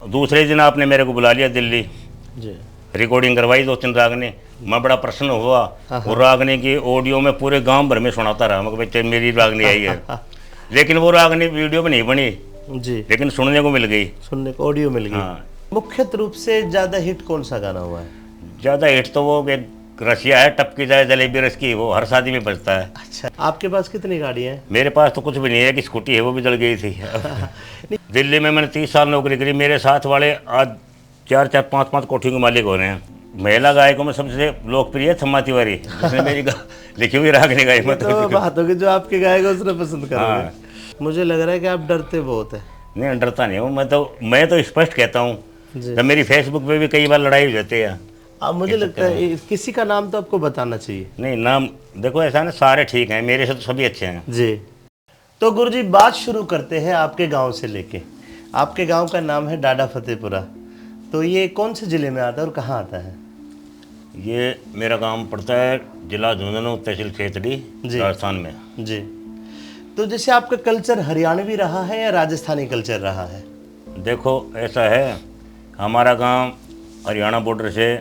दूसरे दिन आपने मेरे को बुला लिया दिल्ली, जी। रिकॉर्डिंग करवाई 2-3 रागनी। मैं बड़ा प्रसन्न हुआ और रागनी की ऑडियो में पूरे गांव भर में सुनाता रहा, मैं भाई मेरी रागनी आई है। लेकिन वो रागनी वीडियो में नहीं बनी जी, लेकिन सुनने को मिल गई, सुनने को ऑडियो मिल गई। हाँ। मुख्य रूप से ज़्यादा हिट कौन सा गाना हुआ है? ज़्यादा हिट तो वो एक रसिया है, टपकी जाए जलेबी रस की, वो हर शादी में बजता है। अच्छा, आपके पास कितनी गाड़ियाँ हैं? मेरे पास तो कुछ भी नहीं है, कि स्कूटी है वो भी जल गई थी। दिल्ली में मैंने 30 साल नौकरी करी, मेरे साथ वाले आज 4-4, 5-5 कोठियों के मालिक हो रहे हैं। महिला गायकों में सबसे लोकप्रिय थम्मा तिवारी, जिसने मेरी लिखी हुई रागनी गाई। तो बात होगी जो आपके गाएगा उसने पसंद करोगे। हाँ। मुझे लग रहा है कि आप डरते बहुत है। नहीं, डरता नहीं हूँ मैं तो स्पष्ट कहता हूँ। जी। जब मेरी फेसबुक पे भी कई बार लड़ाई हो जाती है। अब मुझे लगता है किसी का नाम तो आपको बताना चाहिए। नहीं, नाम देखो ऐसा ना, सारे ठीक हैं, मेरे से तो सभी अच्छे हैं। जी। तो गुरुजी बात शुरू करते हैं आपके गांव से लेके। आपके गांव का नाम है डाडा फतेहपुरा, तो ये कौन से ज़िले में आता है और कहाँ आता है? ये मेरा गांव पड़ता है जिला झुंझुनू, तहसील खेतड़ी, राजस्थान में। जी। तो जैसे आपका कल्चर हरियाणवी रहा है या राजस्थानी कल्चर रहा है? देखो ऐसा है, हमारा गांव हरियाणा बॉर्डर से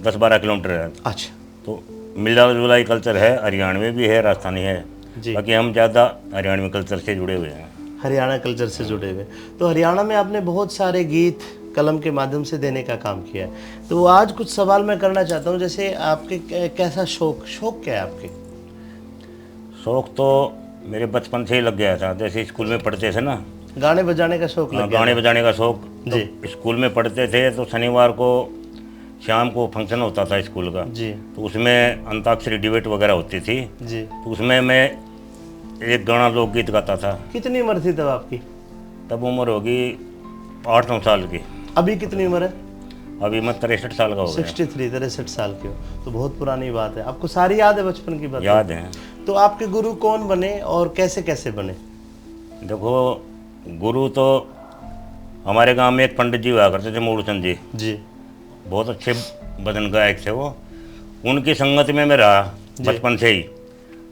10-12 किलोमीटर है। अच्छा। तो मिला जुलाई कल्चर है, हरियाणवी भी है, राजस्थानी है। जी। बाकी हम ज़्यादा हरियाणवी कल्चर से जुड़े हुए हैं। हरियाणा कल्चर से जुड़े हुए। तो हरियाणा में आपने बहुत सारे गीत कलम के माध्यम से देने का काम किया है। तो आज कुछ सवाल मैं करना चाहता हूँ, जैसे आपके कैसा शौक क्या है आपके? शौक़ तो मेरे बचपन से ही लग गया था, जैसे स्कूल में पढ़ते थे ना, गाने बजाने का शौक लग गया? गाने बजाने का शौक़। जी। तो स्कूल में पढ़ते थे तो शनिवार को शाम को फंक्शन होता था स्कूल का। जी। तो उसमें अंताक्षरी डिबेट वगैरह होती थी। जी। तो उसमें मैं एक गाना लोकगीत गाता था। कितनी उम्र थी तब आपकी? तब उम्र होगी 8-9 साल की। अभी कितनी उम्र है? अभी मैं 63 साल का हो गया। 63 साल के हो, तो बहुत पुरानी बात है। आपको सारी याद है बचपन की बात? याद है। तो आपके गुरु कौन बने और कैसे कैसे बने? देखो, गुरु तो हमारे गांव में एक पंडित जी हुआ करते थे, मूलचंद जी। जी। बहुत अच्छे भजन गायक थे वो। उनकी संगत में मैं रहा बचपन से ही।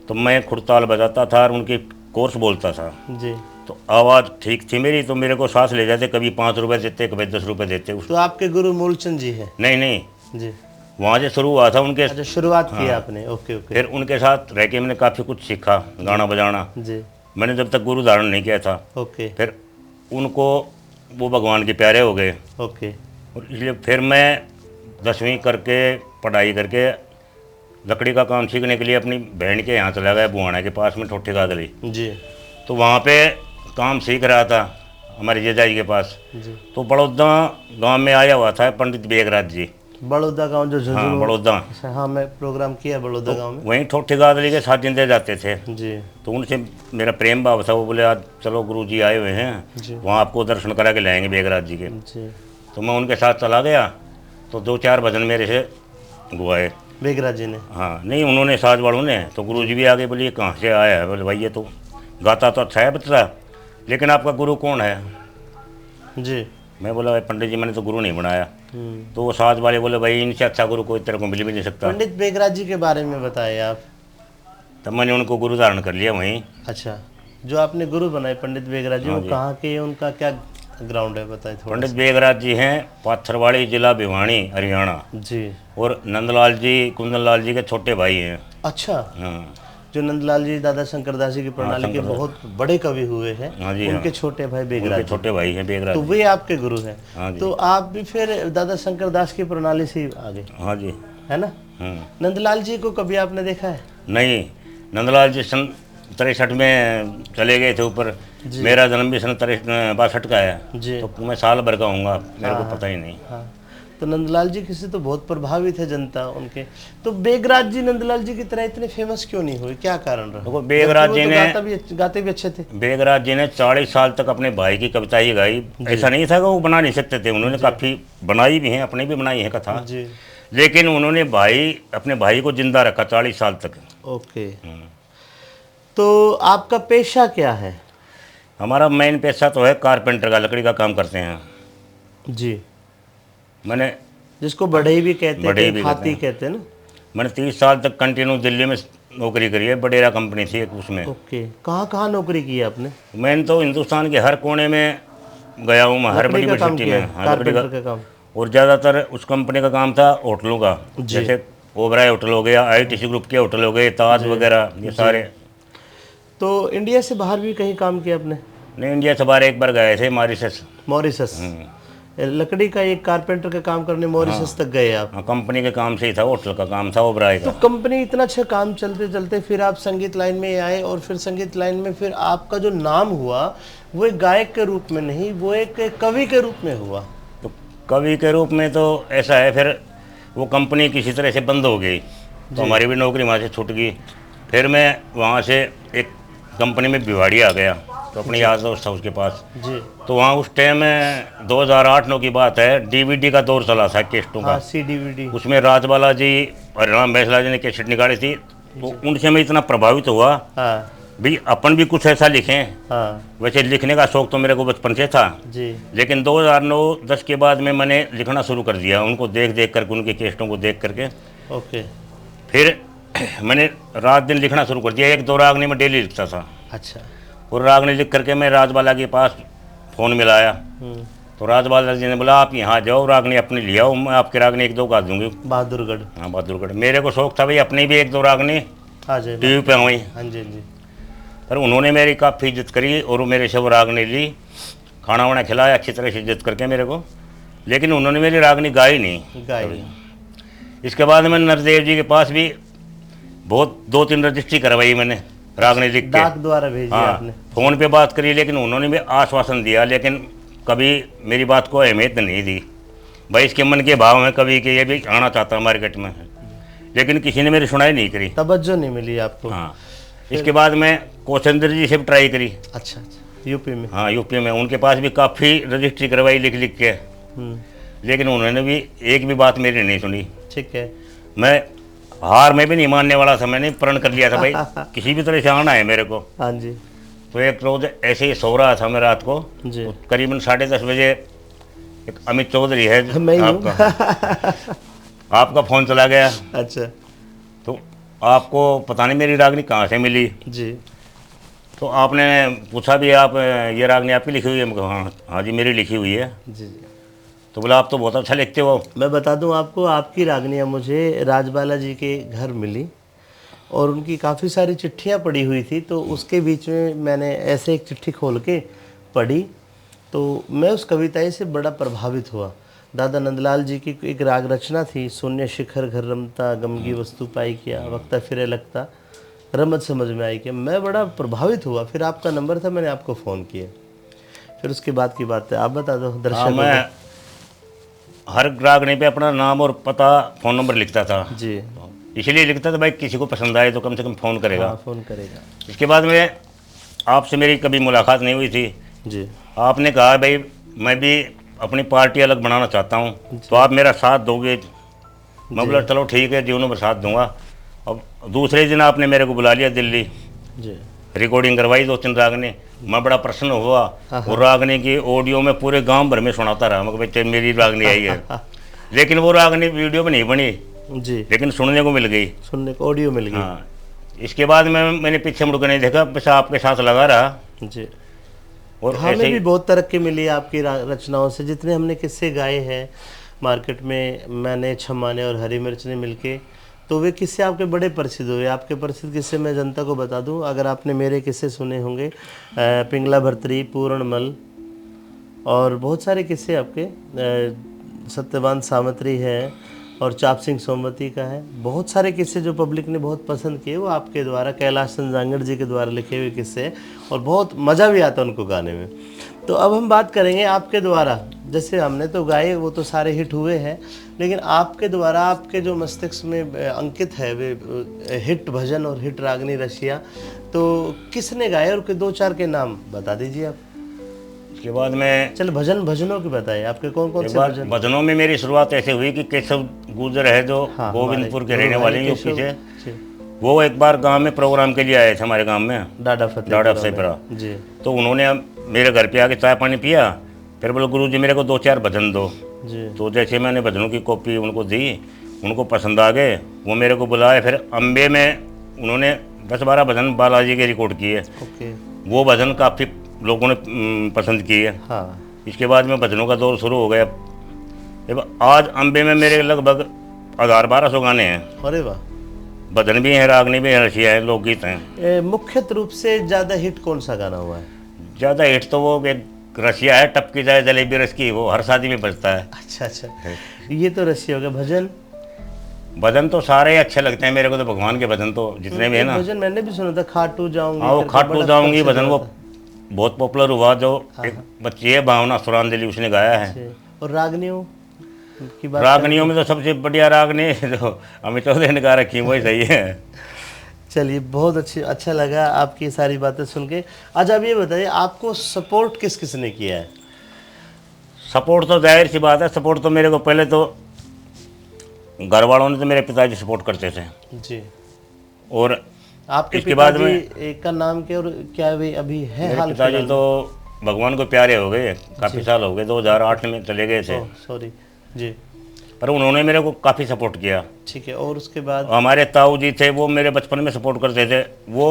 तो मैं खुड़ताल बजाता था और उनकी कोर्स बोलता था। जी। तो आवाज़ ठीक थी मेरी, तो मेरे को सांस ले जाते, कभी 5 रुपये देते, कभी 10 रुपये देते। तो आपके गुरु मूलचंद जी है? नहीं, जी। वहाँ से शुरू हुआ था उनके। अच्छा, शुरुआत की आपने। Okay okay. फिर उनके साथ रह के मैंने काफ़ी कुछ सीखा, गाना बजाना। जी। मैंने जब तक गुरु धारण नहीं किया था। ओके। फिर उनको वो भगवान के प्यारे हो गए। ओके। और इसलिए फिर मैं 10वीं करके पढ़ाई करके लकड़ी का काम सीखने के लिए अपनी बहन के यहाँ चला गया, बुआना के पास में ठोठी गादली। जी। तो वहाँ पे काम सीख रहा था हमारे जीजाजी के पास। जी। तो बड़ौदा गांव में आया हुआ था पंडित बेगराज जी। बड़ौदा गांव जो हाँ, बड़ौदा। अच्छा, हाँ, मैं प्रोग्राम किया बड़ौदा गांव में। वहीं ठोठी गादली के साथ जिंदे जाते थे। जी। तो उनसे मेरा प्रेम भाव था। वो बोले आज चलो गुरु जी आए हुए हैं, जी। वहाँ आपको दर्शन करा के लाएंगे बेगराज जी के। जी। तो मैं उनके साथ चला गया। तो 2-4 भजन मेरे से गुआए बेगराज जी ने? हाँ, नहीं, उन्होंने साज वालों ने। तो गुरु जी भी आगे बोले ये कहाँ से आया है? बोले भाई ये तो गाता तो अच्छा है बच्चा, लेकिन आपका गुरु कौन है? जी। मैं बोला भाई पंडित जी मैंने तो गुरु नहीं बनाया। तो वो साज वाले बोले भाई इनसे अच्छा गुरु कोई तेरे को मिल भी नहीं सकता। पंडित बेगराज जी के बारे में बताइए आप। तब मैंने उनको गुरु धारण कर लिया वहीं। अच्छा, जो आपने गुरु बनाए पंडित बेगराज जी, वो कहाँ के, उनका क्या ग्राउंड है बताइए थोड़ा? पंडित बेगराज जी हैं पाथरवाड़ी, जिला भिवानी, हरियाणा। जी। और नंदलाल जी, कुंदन लाल जी के छोटे भाई हैं। अच्छा। हाँ, जो नंदलाल जी दादा शंकर दास जी की प्रणाली के बहुत बड़े कवि हुए हैं। हाँ जी, उनके छोटे भाई बेगराज जी। छोटे भाई हैं बेगराज। तो वे आपके गुरु हैं। हाँ जी। तो आप भी फिर दादा शंकर दास की प्रणाली से ही आगे? हाँ जी। है ना? नंदलाल जी को कभी आपने देखा है? नहीं, नंदलाल जी सन 63 में चले गए थे ऊपर। मेरा जन्म भी सन 62 का है। जी। तो मैं साल भर का हूँगा, मेरे को पता ही नहीं। हाँ। तो नंदलाल जी किसी तो बहुत प्रभावित है जनता उनके। तो बेगराज जी नंदलाल जी की तरह इतने फेमस क्यों नहीं हुए? क्या कारण रहा? देखो, बेगराज जी ने गाते भी अच्छे थे। बेगराज जी ने 40 साल तक अपने भाई की कविता ही गाई। ऐसा नहीं था कि वो बना नहीं सकते थे, उन्होंने काफ़ी बनाई भी हैं, अपनी भी बनाई है कथा। जी। लेकिन उन्होंने अपने भाई को जिंदा रखा 40 साल तक। ओके। तो आपका पेशा क्या है? हमारा मेन पेशा तो है कारपेंटर का, लकड़ी का काम करते हैं। जी। मैंने जिसको बढ़ई भी कहते हैं, हाथी कहते हैं ना। मैंने 30 साल तक कंटिन्यू दिल्ली में नौकरी करी है। बडेरा कंपनी थी एक उसमें। ओके। कहाँ कहाँ नौकरी की है आपने? मैंने तो हिंदुस्तान के हर कोने में गया हूँ मैं हर लकड़ी बड़ी का बड़ी काम सिटी किया में। है, हाँ, लकड़ी कारपेंटर का। का काम। और ज़्यादातर उस कंपनी का काम था होटलों का, जी। जैसे ओबराय होटल हो गया, आईटीसी ग्रुप के होटल हो गए, ताज वगैरह, ये सारे। तो इंडिया से बाहर भी कहीं काम किया आपने? नहीं, इंडिया से बाहर एक बार गए थे, मॉरिशस। मॉरिशस। लकड़ी का एक कारपेंटर का काम करने मॉरिशस तक गए आप? हाँ, कंपनी के काम से ही था, होटल का काम था ओबराय तो का। कंपनी इतना अच्छा काम चलते चलते फिर आप संगीत लाइन में आए, और फिर संगीत लाइन में फिर आपका जो नाम हुआ वो एक गायक के रूप में नहीं, वो एक कवि के रूप में हुआ। तो कवि के रूप में तो ऐसा है, फिर वो कंपनी किसी तरह से बंद हो गई, तो हमारी भी नौकरी वहाँ से छूट गई। फिर मैं वहाँ से एक कंपनी में भिवाड़ी आ गया, तो अपने यार दोस्त था उसके पास। जी। तो वहाँ उस टाइम में 2008-9 की बात है, डीवीडी का दौर चला था कैसेटों का। हाँ, CD उसमें राजबाला जी और राम बैसला जी ने कैसेट निकाली थी, तो उनसे मैं इतना प्रभावित हुआ हाँ भी अपन भी कुछ ऐसा लिखें। हाँ वैसे लिखने का शौक तो मेरे को बचपन से था, जी। लेकिन 2009-10 के बाद में मैंने लिखना शुरू कर दिया, उनको देख देख करके, उनके कैसेटों को देख करके। ओके। फिर मैंने रात दिन लिखना शुरू कर दिया, एक दो रागनी में डेली लिखता था। अच्छा। और रागनी लिख करके मैं राजबाला के पास फ़ोन मिलाया, तो राजबाला जी ने बोला आप यहाँ जाओ, रागनी अपनी ले आओ, मैं आपकी रागनी एक दो गा दूंगी। बहादुरगढ़। हाँ, बहादुरगढ़। मेरे को शौक था भाई अपनी भी एक दो रागनी हाँ जी। टीवी पे हुई। हाँ जी, हाँ जी। पर उन्होंने मेरी काफ़ी इज्जत करी, और वो मेरे से वो रागनी ली, खाना वाना खिलाया अच्छी तरह से इज्जत करके मेरे को, लेकिन उन्होंने मेरी रागनी गाई नहीं। गाई। इसके बाद मैं नरदेव जी के पास भी बहुत 2-3 रजिस्ट्री करवाई मैंने, रागनी लिख के। डाक द्वारा भेजी हाँ, आपने? फ़ोन पे बात करी, लेकिन उन्होंने भी आश्वासन दिया, लेकिन कभी मेरी बात को अहमियत नहीं दी। भाई इसके मन के भाव में कभी कि ये भी आना चाहता है मार्केट में, लेकिन किसी ने मेरी सुनाई नहीं करी। तवज्जो नहीं मिली आपको? हाँ। इसके बाद मैं कौशेंद्र जी से भी ट्राई करी। अच्छा अच्छा। यूपी में? हाँ, यूपी में। उनके पास भी काफ़ी रजिस्ट्री करवाई लिख लिख के, लेकिन उन्होंने भी एक भी बात मेरी नहीं सुनी। ठीक है। मैं हार में भी नहीं मानने वाला था, मैंने प्रण कर लिया था भाई किसी भी तरह से आना है मेरे को। हाँ जी। तो एक रोज़ ऐसे ही सो रहा था मैं रात को, जी। तो करीबन 10:30 बजे एक अमित चौधरी है मैं ही हूँ। आपका फ़ोन चला गया। अच्छा। तो आपको पता नहीं मेरी रागनी कहाँ से मिली। जी। तो आपने पूछा भी, आप ये रागनी आपकी लिखी हुई है? मैं कहा, हाँ हाँ जी मेरी लिखी हुई है। जी जी। तो बोला आप तो बहुत अच्छा लिखते हो। मैं बता दूं आपको, आपकी रागनियाँ मुझे राजबाला जी के घर मिली, और उनकी काफ़ी सारी चिट्ठियाँ पड़ी हुई थी, तो उसके बीच में मैंने ऐसे एक चिट्ठी खोल के पढ़ी, तो मैं उस कविता से बड़ा प्रभावित हुआ। दादा नंदलाल जी की एक राग रचना थी, शून्य शिखर घर रमता, गमगी वस्तु पाई किया, वक्ता फिरे लगता, रमत समझ में आई क्या। मैं बड़ा प्रभावित हुआ, फिर आपका नंबर था, मैंने आपको फ़ोन किया। फिर उसके बाद की बात है, आप बता दो हाँ, दर्शकों मैं हर रागनी पे अपना नाम और पता, फ़ोन नंबर लिखता था। को। जी। इसलिए लिखता था भाई किसी को पसंद आए तो कम से कम फ़ोन करेगा। हाँ, फ़ोन करेगा। इसके बाद में आपसे मेरी कभी मुलाकात नहीं हुई थी। जी। आपने कहा भाई मैं भी अपनी पार्टी अलग बनाना चाहता हूँ, तो आप मेरा साथ दोगे? मैं बोला चलो ठीक है, जीवनों में साथ दूंगा। अब दूसरे दिन आपने मेरे को बुला लिया दिल्ली, जी। रिकॉर्डिंग करवाई 2-3 रागनी। मैं बड़ा प्रसन्न हुआ, और रागनी की ऑडियो में पूरे गांव भर में सुनाता रहा, मैं भाई मेरी रागनी आई है। लेकिन वो रागनी वीडियो में नहीं बनी, जी। लेकिन सुनने को मिल गई। सुनने को ऑडियो मिल गई। हाँ। इसके बाद मैंने पीछे मुड़ कर नहीं देखा, बस आपके साथ लगा रहा। जी। और हमें ऐसे भी ही बहुत तरक्की मिली आपकी रचनाओं से। जितने हमने किस्से गाए हैं मार्केट में, मैंने, छम्माने और हरी मिर्च ने मिलके, तो वे किस्से आपके बड़े प्रसिद्ध हुए। आपके प्रसिद्ध किस्से मैं जनता को बता दूं, अगर आपने मेरे किस्से सुने होंगे, पिंगला भर्तरी, पूरणमल, और बहुत सारे किस्से आपके, सत्यवान सामत्री है, और चाप सिंह सोमवती का है। बहुत सारे किस्से जो पब्लिक ने बहुत पसंद किए, वो आपके द्वारा, कैलाश संजांगड़ जी के द्वारा लिखे हुए किस्से हैं, और बहुत मज़ा भी आता है उनको गाने में। तो अब हम बात करेंगे आपके द्वारा, जैसे हमने तो गाए वो तो सारे हिट हुए हैं, लेकिन आपके द्वारा, आपके जो मस्तिष्क में अंकित है वे हिट भजन और हिट रागनी रसिया, तो किसने गाए, और 2-4 के नाम बता दीजिए आप। उसके बाद में चल भजनों की बताइए, आपके कौन कौन एक से बार भजन? भजनों में मेरी शुरुआत ऐसे हुई कि केशव गुर्जर है जो हाँ, गोविंदपुर के हमारे रहने गुरु वाले भाई हैं यूपी से, जी। वो एक बार गांव में प्रोग्राम के लिए आए थे हमारे गांव में, डाडा डाडा फतेहपुरा। जी। तो उन्होंने मेरे घर पे आके चाय पानी पिया, फिर बोले गुरुजी मेरे को 2-4 भजन दो। जी। तो जैसे मैंने भजनों की कॉपी उनको दी, उनको पसंद आ गए, वो मेरे को बुलाए। फिर अम्बे में उन्होंने 10-12 भजन बालाजी के रिकॉर्ड किए। ओके। वो भजन काफ़ी लोगों ने पसंद किए। हाँ। इसके बाद में भजनों का दौर शुरू हो गया। देखो आज अम्बे में मेरे लगभग 1000-1200 गाने हैं। अरे वाह। भजन भी हैं, रागनी भी हैं, रसिया है, लोकगीत हैं। मुख्यत रूप से ज़्यादा हिट कौन सा गाना हुआ है? ज़्यादा हिट तो वो एक रसिया है, टपकी जाए जलेबी रस की, वो हर शादी में बजता है। अच्छा अच्छा, ये तो रसिया हो गया। भजन? भजन तो सारे अच्छे लगते हैं मेरे को, तो भगवान के भजन तो जितने भी है ना। भजन मैंने भी सुना था, खाटू जाऊंगी। हाँ, वो करके खाटू बड़ा जाऊंगी प्रसिद्ध भजन वो हुआ था। बहुत पॉपुलर हुआ। जो एक बच्ची है भावना सुरांजलि, उसने गाया है। अच्छा। और रागनियों की बात रागनियों में तो सबसे बढ़िया रागनी जो अमित चौधरी ने गा रखी है, वही सही है। चलिए, बहुत अच्छा लगा आपकी ये सारी बातें सुन के। आज आप ये बताइए, आपको सपोर्ट किस किस ने किया है? सपोर्ट तो जाहिर सी बात है, सपोर्ट तो मेरे को पहले तो घर वालों ने, तो मेरे पिताजी सपोर्ट करते थे। जी। और आपके इसके बाद में पिताजी का नाम क्या, और क्या वे अभी है मेरे हाल पिताजी फिलहाल तो भगवान को प्यारे हो गए, काफ़ी साल हो गए, 2008 में चले गए थे। में? सॉरी जी। पर उन्होंने मेरे को काफ़ी सपोर्ट किया। ठीक है। और उसके बाद? हमारे ताऊ जी थे, वो मेरे बचपन में सपोर्ट करते थे। वो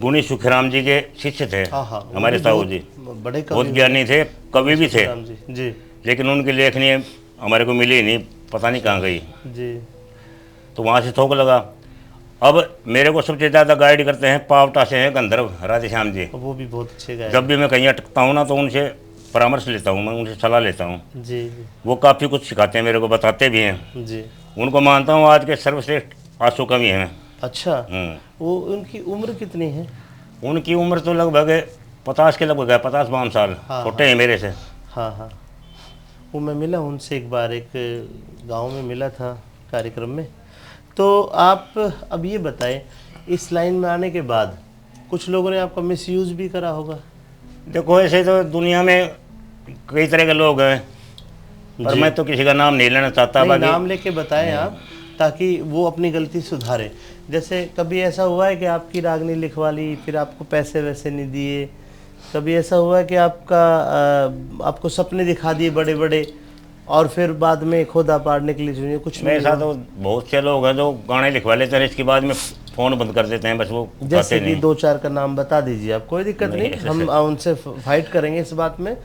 गुणी सुखराम जी के शिष्य थे। हाँ हाँ, वो हमारे भी ताऊ बहुत जी बड़े बहुत कवि ज्ञानी थे, कवि भी थे। राम जी। जी लेकिन उनकी लेखनी हमारे को मिली नहीं, पता नहीं कहाँ गई। जी। तो वहाँ से थोक लगा। अब मेरे को सबसे ज़्यादा गाइड करते हैं पावटा से हैं गंधर्व राधेश्याम जी। वो भी बहुत अच्छे गाय। जब भी मैं कहीं अटकता हूँ ना, तो उनसे परामर्श लेता हूँ, मैं उनसे सलाह लेता हूँ। जी वो काफ़ी कुछ सिखाते हैं मेरे को, बताते भी हैं। जी। उनको मानता हूँ आज के सर्वश्रेष्ठ आंसू कवि हैं। अच्छा। हम्म। वो उनकी उम्र कितनी है? उनकी उम्र तो लगभग 50 के लगभग है, 50-52 साल। हाँ, छोटे हैं मेरे से। हाँ हाँ। वो मैं मिला उनसे एक बार, एक गांव में मिला था कार्यक्रम में। तो आप अब ये बताएं, इस लाइन में आने के बाद कुछ लोगों ने आपका मिसयूज़ भी करा होगा? देखो ऐसे तो दुनिया में कई तरह के लोग हैं, पर मैं तो किसी का नाम नहीं लेना चाहता। नहीं, बाकी नाम लेके बताएं आप, ताकि वो अपनी गलती सुधारे। जैसे कभी ऐसा हुआ है कि आपकी रागनी लिखवा ली, फिर आपको पैसे वैसे नहीं दिए? कभी ऐसा हुआ है कि आपको सपने दिखा दिए बड़े बड़े, और फिर बाद में खोदा पाड़ने के लिए चुनिए? कुछ मेरे नहीं साथ हुआ? तो बहुत से लोग हैं जो गाने लिखवा लेते हैं, इसके बाद में फ़ोन बंद कर देते हैं, बस वो जैसे गाते कि नहीं। 2-4 का नाम बता दीजिए आप, कोई दिक्कत नहीं, हम उनसे फाइट करेंगे इस बात में,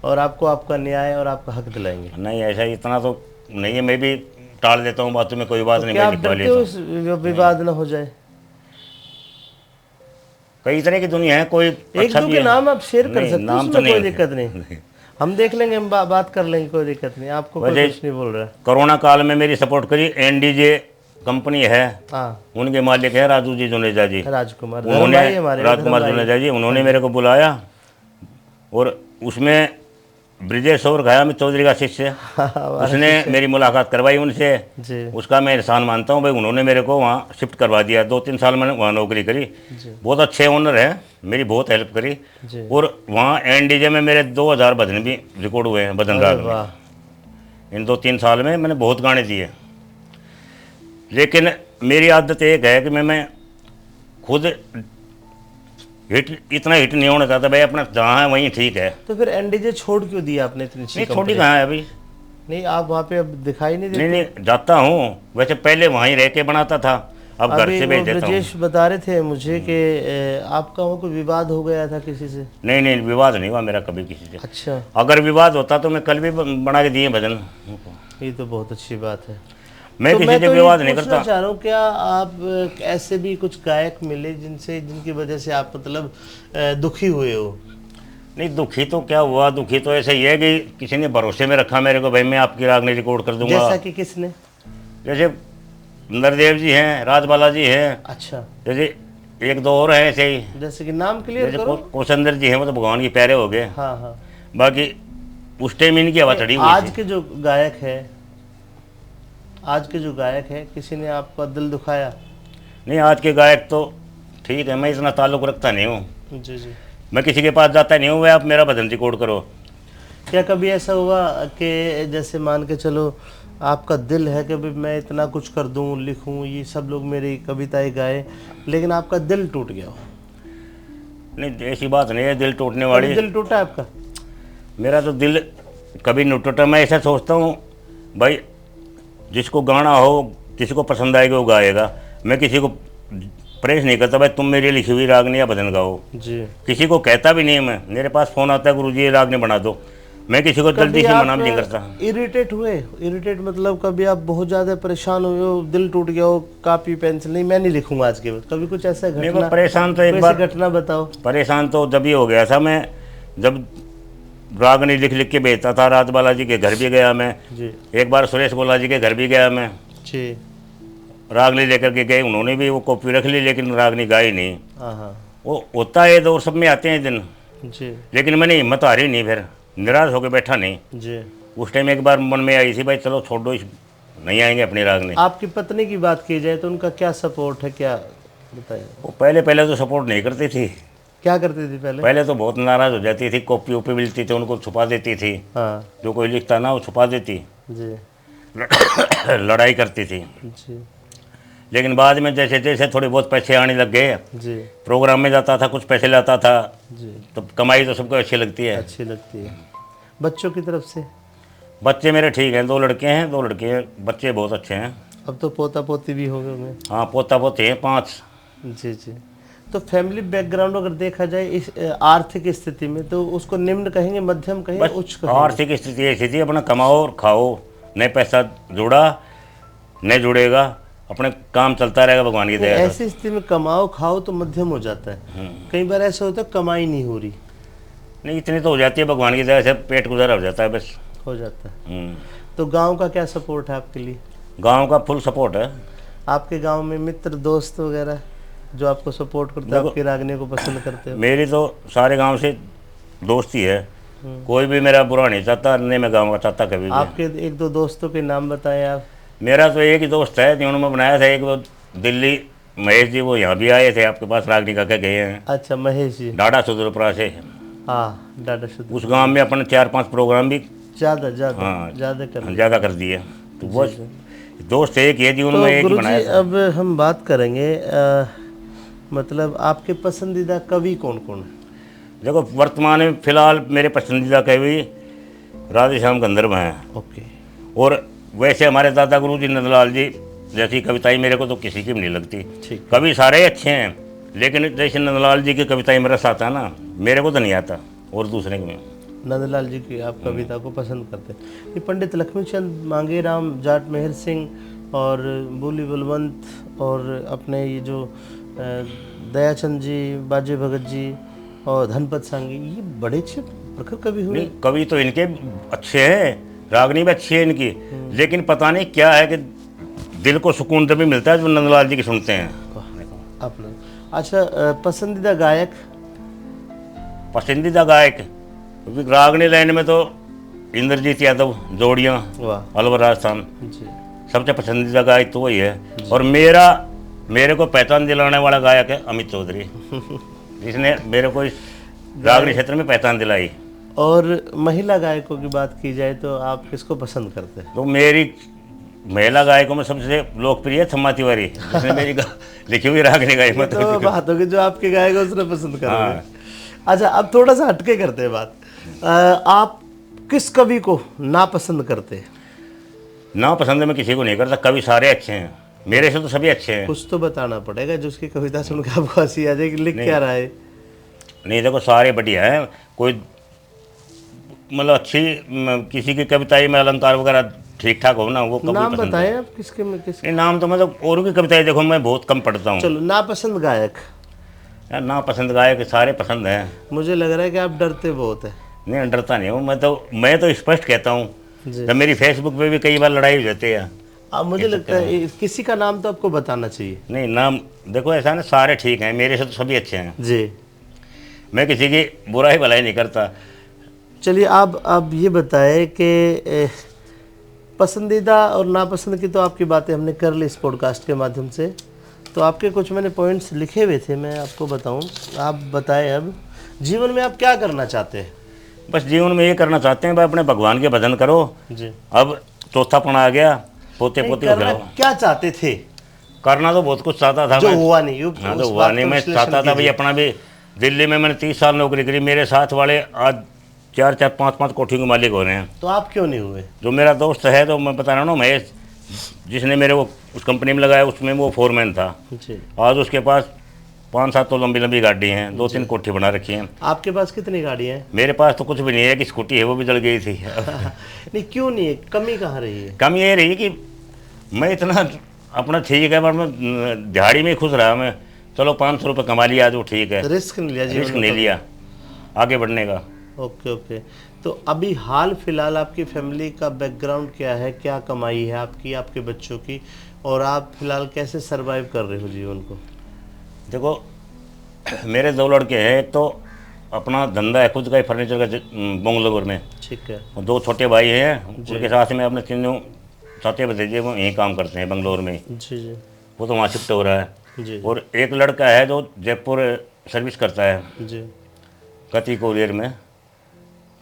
और आपको आपका न्याय और आपका हक दिलाएंगे। नहीं, ऐसा इतना तो नहीं है, मैं भी टाल देता हूँ बातों में, कोई बात नहीं, क्या मैं आप लिखवा डरते लेता हो हूँ। इस विवाद ना हो जाए? कई तरह की दुनिया है, कोई एक अच्छा दो भी के है। नाम आप शेयर कर नहीं, सकते हो, नाम तो उसमें कोई नहीं। दिक्कत नहीं, हम देख लेंगे, हम बात कर लेंगे, कोई दिक्कत नहीं, आपको कोई वैसे कुछ नहीं बोल रहा है। कोरोना काल में मेरी सपोर्ट करी एनडीजे कंपनी है, हाँ, उनके मालिक है राजू जी जुनेजा जी। राजकुमार उन्होंने धर्मभाई हमारे, राजकुमार धर्मभाई। जुनेजा जी, उन्होंने मेरे को बुलाया, और उसमें ब्रिजेश और गयामित चौधरी का शिष्य, उसने मेरी मुलाकात करवाई उनसे। जी उसका मैं एहसान मानता हूँ भाई, उन्होंने मेरे को वहाँ शिफ्ट करवा दिया। 2-3 साल मैंने वहाँ नौकरी करी। जी बहुत अच्छे ओनर हैं, मेरी बहुत हेल्प करी। जी। और वहाँ एनडीजे में मेरे 2000 भजन भी रिकॉर्ड हुए हैं, भजन अरे राग में। वाह। इन 2-3 साल में मैंने बहुत गाने दिए। लेकिन मेरी आदत एक है कि मैं खुद हिट, इतना हिट नहीं होना चाहता भाई, अपना जहाँ है वहीं ठीक है। तो फिर एनडीजे छोड़ क्यों दिया आपने इतनी अच्छी नहीं, छोटी कंपनी? कहाँ है अभी। नहीं, आप वहाँ पे अब दिखाई नहीं देते? नहीं, जाता हूँ, वैसे पहले वहीं रह के बनाता था, अब घर अभी से वो भेज देता हूँ। ब्रजेश बता रहे थे मुझे कि आपका वहाँ कोई विवाद हो गया था किसी से? नहीं, विवाद नहीं हुआ मेरा कभी किसी से। अच्छा, अगर विवाद होता तो मैं कल भी बना के दिए भजन। ये तो बहुत अच्छी बात है। मैं तो किसी मैं से तो विवाद ये नहीं पूछना करता। चाह रहा हूँ, क्या आप ऐसे भी कुछ गायक मिले जिनकी वजह से आप मतलब दुखी हुए हो? नहीं, दुखी तो क्या हुआ, दुखी तो ऐसे ही है कि किसी ने भरोसे में रखा मेरे को, भाई मैं आपकी रागनी रिकॉर्ड कर दूंगा। जैसा कि किसने? जैसे नरदेव जी हैं, राजबाला जी हैं, अच्छा, जैसे 1-2 और हैं ऐसे ही। जैसे कि नाम क्लियर जैसे करो। कौशंदर जी हैं, वो तो भगवान के प्यारे हो गए। हाँ हाँ। बाकी उस टाइम इनकी हवा चढ़ी हुई आज थी। के जो गायक है, आज के जो गायक है, किसी ने आपका दिल दुखाया? नहीं, आज के गायक तो ठीक है, मैं इतना ताल्लुक़ रखता नहीं हूँ। जी जी। मैं किसी के पास जाता नहीं हूँ, भाई आप मेरा भजन रिकॉर्ड करो। क्या कभी ऐसा हुआ कि जैसे मान के चलो आपका दिल है कि भाई मैं इतना कुछ कर दूं, लिखूं, ये सब लोग मेरी कविताएं गाए, लेकिन आपका दिल टूट गया हो? नहीं, ऐसी बात नहीं है दिल टूटने कभी वाली। दिल टूटा आपका? मेरा तो दिल कभी नहीं टूटा। मैं ऐसा सोचता हूँ भाई, जिसको गाना हो, किसी को पसंद आएगा वो गाएगा। मैं किसी को प्रेस नहीं करता भाई तुम मेरी लिखी हुई रागनी या भजन गाओ, जी। किसी को कहता भी नहीं है। मैं, मेरे पास फ़ोन आता है गुरुजी ये रागनी बना दो, मैं किसी को जल्दी से मना भी नहीं करता। इरिटेट हुए? इरिटेट मतलब कभी आप बहुत ज़्यादा परेशान हुए हो, दिल टूट गया हो, कापी पेंसिल नहीं मैं नहीं लिखूंगा आज के बाद, कभी कुछ ऐसा नहीं घटना? परेशान तो एक कोई बार ऐसी घटना बताओ। परेशान तो जब ही हो गया था, मैं जब रागनी लिख लिख के भेजता था, राज बालाजी के घर भी गया मैं, जी एक बार सुरेश बालाजी के घर भी गया मैं, जी। रागनी लेकर के गए, उन्होंने भी वो कॉपी रख ली लेकिन रागनी गाई नहीं। हाँ हाँ वो होता है दौर सब में आते हैं दिन, जी लेकिन मैंने हिम्मत हारी नहीं, फिर निराश होकर बैठा नहीं। जी। उस टाइम एक बार मन में आई थी भाई चलो छोड़ दो, नहीं आएंगे अपनी रागनी। आपकी पत्नी की बात की जाए तो उनका क्या सपोर्ट है, क्या बताइए? वो पहले पहले तो सपोर्ट नहीं करती थी, क्या करती थी पहले? पहले तो बहुत नाराज़ हो जाती थी, कॉपी वॉपी मिलती थी उनको छुपा देती थी, हाँ जो कोई लिखता ना वो छुपा देती, जी लड़ाई करती थी। जी लेकिन बाद में जैसे जैसे थोड़े बहुत पैसे आने लग गए, जी प्रोग्राम में जाता था कुछ पैसे लाता था, जी। तो कमाई तो सबको अच्छी लगती है। अच्छी लगती है। बच्चों की तरफ से? बच्चे मेरे ठीक हैं, 2 लड़के हैं, 2 लड़के हैं, बच्चे बहुत अच्छे हैं। अब तो पोता पोती भी हो गए होंगे? हाँ पोता पोते हैं 5। जी जी। तो फैमिली बैकग्राउंड अगर देखा जाए इस आर्थिक स्थिति में, तो उसको निम्न कहेंगे, मध्यम कहेंगे, उच्च कहेंगे? आर्थिक स्थिति ऐसी थी अपना कमाओ और खाओ, न पैसा जुड़ा न जुड़ेगा, अपने काम चलता रहेगा भगवान की दया से। ऐसी स्थिति में कमाओ खाओ तो मध्यम हो जाता है। कई बार ऐसा होता है कमाई नहीं हो रही। नहीं इतनी तो हो जाती है भगवान की दया से, पेट गुजारा हो जाता है बस। हो जाता है। तो गांव का क्या सपोर्ट है आपके लिए? गांव का फुल सपोर्ट है। आपके गांव में मित्र दोस्त वगैरह जो आपको सपोर्ट करते हैं, आपकी रागनी को पसंद करते हो? मेरी तो सारे गांव से दोस्ती है, कोई भी मेरा बुरा नहीं चाहता, नहीं मैं गांव का चाहता कभी भी। आपके 1-2 दोस्तों के नाम बताएं आप। मेरा तो एक ही दोस्त है जिन्होंने मैं बनाया था, एक वो दिल्ली महेश जी, वो यहाँ भी आए थे आपके पास, रागनी का गए हैं। अच्छा महेश जी। डाडा सुदरपुरा से। हाँ डाडा शुद्ध। उस गांव में अपन 4-5 प्रोग्राम भी ज़्यादा ज़्यादा हाँ, ज़्यादा कर ज़्यादा कर दिए। तो वो दोस्त एक ही है जी, उनमें एक ही गुरुजी बनाया था। अब हम बात करेंगे मतलब आपके पसंदीदा कवि कौन कौन है? देखो वर्तमान में फिलहाल मेरे पसंदीदा कवि राधेश्याम गंधर्व हैं। ओके। और वैसे हमारे दादा गुरु जी नंदलाल जी जैसी कविताएं मेरे को तो किसी की भी नहीं लगती। ठीक। कवि सारे अच्छे हैं, लेकिन जैसे नंदलाल जी की कविताएं में रस आता है ना, मेरे को तो नहीं आता, और दूसरे को में। नंदलाल जी की आप कविता को पसंद करते हैं? ये पंडित लक्ष्मीचंद मांगेराम, जाट मेहर सिंह और बोली बलवंत और अपने ये जो दयाचंद जी, बाजे भगत जी और धनपत सांगी, ये बड़े अच्छे प्रखर कवि हुए। कवि तो इनके अच्छे हैं, रागनी भी अच्छी है इनकी, लेकिन पता नहीं क्या है कि दिल को सुकून तभी मिलता है जब नंदलाल जी की सुनते हैं। आप लोग अच्छा पसंदीदा गायक? पसंदीदा गायक रागनी लाइन में तो इंद्रजीत यादव, जोड़ियाँ, वाह अलवर राजस्थान, जी। सबसे पसंदीदा गायक तो वही है। और मेरे को पहचान दिलाने वाला गायक है अमित चौधरी, जिसने मेरे को इस रागनी क्षेत्र में पहचान दिलाई। और महिला गायकों की बात की जाए तो आप किसको पसंद करते हैं? तो मेरी महिला गायकों में सबसे लोकप्रिय थम्मा तिवारी, जिसने मेरी लिखी हुई रागनी गाई। तो बात होगी जो आपके गायक है उसने पसंद करोगे। हाँ। अच्छा अब थोड़ा सा हटके करते हैं बात, आप किस कवि को नापसंद करते हैं? ना पसंद मैं किसी को नहीं करता, कवि सारे अच्छे हैं, मेरे से तो सभी अच्छे हैं। कुछ तो बताना पड़ेगा जो उसकी कविता सुन के आपको हंसी आ जाएगी, लिख क्या रहा है? नहीं देखो सारे बढ़िया हैं, कोई मतलब अच्छी किसी की कविताएं में अलंकार वगैरह ठीक ठाक हो ना, वो कभी नाम पसंद है। बताएं आप किसके में किसके? नहीं नाम तो मतलब और की कविताएं देखो मैं बहुत कम पढ़ता हूँ। चलो नापसंद गायक? यार ना पसंद गायक सारे पसंद हैं। मुझे लग रहा है कि आप डरते बहुत है। नहीं डरता नहीं हूँ, मैं तो स्पष्ट कहता हूँ। जी। जब मेरी फेसबुक पे भी कई बार लड़ाई हो जाती है। अब मुझे लगता है किसी का नाम तो आपको बताना चाहिए। नहीं नाम देखो ऐसा ना, सारे ठीक हैं, मेरे से तो सभी अच्छे हैं, जी। मैं किसी की बुराई भलाई नहीं करता। चलिए आप ये बताएं कि पसंदीदा और नापसंद की तो आपकी बातें हमने कर ली इस पॉडकास्ट के माध्यम से, तो आपके कुछ मैंने पॉइंट्स लिखे हुए थे, मैं आपको बताऊं। आप बताएं अब जीवन में आप क्या करना चाहते हैं? बस जीवन में ये करना चाहते हैं भाई, अपने भगवान के भजन करो। जी। अब चौथापना आ गया, पोते पोते को करना खिलाओ। क्या चाहते थे? करना तो बहुत कुछ चाहता था जो मैं। हुआ नहीं। हाँ उस तो हुआ बात नहीं, का मैं विश्लेषण चाहता था भाई कीजिए। अपना भी। दिल्ली में मैंने 30 साल नौकरी करी, मेरे साथ वाले आज 4-4 5-5 कोठियों के मालिक हो रहे हैं। तो आप क्यों नहीं हुए? जो मेरा दोस्त है, तो मैं बता रहा हूँ महेश, जिसने मेरे को उस कंपनी में लगाया, उसमें वो फोरमैन था। जी। आज उसके पास 5-7 तो लंबी लंबी गाड़ी हैं, 2-3 कोठी बना रखी हैं। आपके पास कितनी गाड़ियाँ हैं? मेरे पास तो कुछ भी नहीं है, कि स्कूटी है वो भी जल गई थी। नहीं, क्यों नहीं है? कमी कहाँ रही है? कम ये रही कि मैं इतना अपना ठीक है, पर मैं दिहाड़ी में ही खुश रहा। मैं चलो 500 रुपये कमा लिया जो ठीक है, रिस्क नहीं लिया जीवन रिस्क में नहीं कभी? लिया आगे बढ़ने का। Okay okay. तो अभी हाल फिलहाल आपकी फैमिली का बैकग्राउंड क्या है? क्या कमाई है आपकी, आपके बच्चों की, और आप फिलहाल कैसे सरवाइव कर रहे हो जीवन को? देखो, मेरे 2 लड़के हैं। एक तो अपना धंधा है खुद का ही, फर्नीचर का बेंगलुरु में। ठीक है। और 2 छोटे भाई हैं, उनके साथ में अपने तीनों साथे भतीजे वो यहीं काम करते हैं बेंगलुरु में। जी जी वो तो वहाँ शिफ्ट हो रहा है। जी और एक लड़का है जो जयपुर सर्विस करता है जी। गति कोरियर में,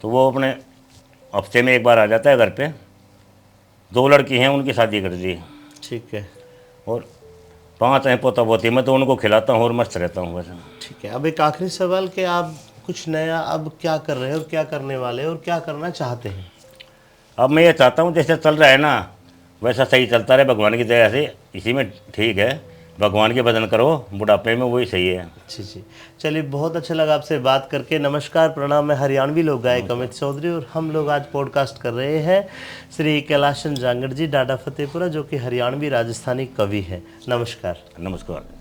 तो वो अपने हफ्ते में एक बार आ जाता है घर पे। 2 लड़की हैं, उनकी शादी कर दी। ठीक है। और 5 हैं पोता पोती। मैं तो उनको खिलाता हूँ और मस्त रहता हूँ वैसे। ठीक है। अब एक आखिरी सवाल कि आप कुछ नया अब क्या कर रहे हो, क्या करने वाले हो और क्या करना चाहते हैं? अब मैं ये चाहता हूँ जैसे चल रहा है ना वैसा सही चलता रहे भगवान की दया से, इसी में ठीक है। भगवान के भजन करो बुढ़ापे में, वही सही है। जी जी। चलिए, बहुत अच्छा लगा आपसे बात करके। नमस्कार, प्रणाम। मैं हरियाणवी लोक गायक अमित चौधरी, और हम लोग आज पॉडकास्ट कर रहे हैं श्री कैलाश चंद जांगड़ जी, डाडा फतेहपुरा, जो कि हरियाणवी राजस्थानी कवि हैं। नमस्कार। नमस्कार।